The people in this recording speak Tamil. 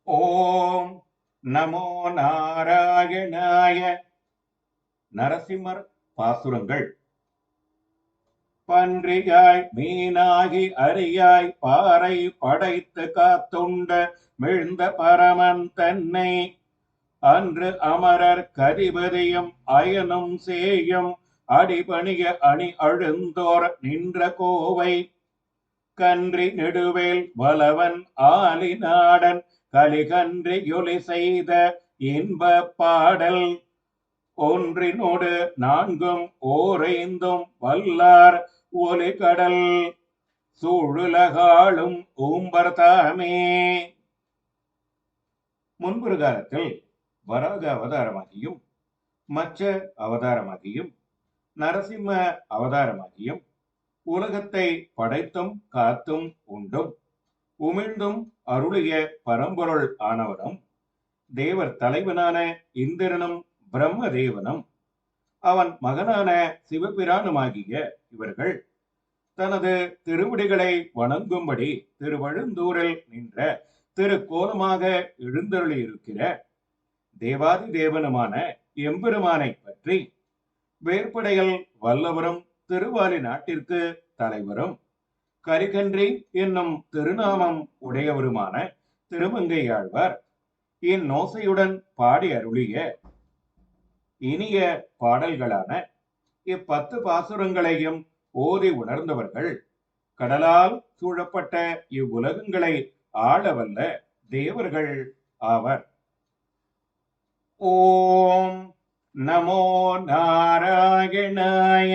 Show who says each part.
Speaker 1: ஓம் நமோ நாராயணாய. நரசிம்மர் பாசுரங்கள். பன்றியாய் மீனாகி அரியாய் பாறை படைத்து காத்துண்ட மிழ்ந்த பரமன் தன்னை அன்று அமரர் கதிபதியும் அயனும் சேயும் அடிபணிய அணி அழுந்தோர் நின்ற கோவை கன்றி நெடுவேல் வலவன் ஆலி நாடன் கலிகன்றி யொலி செய்த இன்ப பாடல் ஒன்றினோடு நான்கும் ஓரைந்தும் வல்லார் ஒலி கடல் சூழுலகாளும் ஊம்பர்தாமே. முன்பொரு காலத்தில் வராக அவதாரமாகியும் மச்ச அவதாரமாகியும் நரசிம்ம அவதாரமாகியும் உலகத்தை படைத்தும் காத்தும் உண்டும் உமிழ்ந்தும் அருளிய பரம்பொருள் ஆனவனும் தேவர் தலைவனான இந்திரனும் பிரம்மதேவனும் அவன் மகனான சிவபிரானுமாகிய இவர்கள் தனது திருவடிகளை வணங்கும்படி திருவழுந்தூரில் நின்ற திருக்கோலமாக எழுந்தருளியிருக்கிற தேவாதி தேவனுமான எம்பெருமானை பற்றி வேற்படைகள் வல்லவரும் திருவாலி நாட்டிற்கு தலைவரும் கரிகன்றி என்னும் திருநாமம் உடையவருமான திருமங்கையாழ்வார் இந்நோசையுடன் பாடி அருளிய இனிய பாடல்களான இப்பத்து பாசுரங்களையும் ஓதி உணர்ந்தவர்கள் கடலால் சூழப்பட்ட இவ்வுலகங்களை ஆளவல்ல தேவர்கள் ஆவர். ஓம் நமோ நாராயணாய.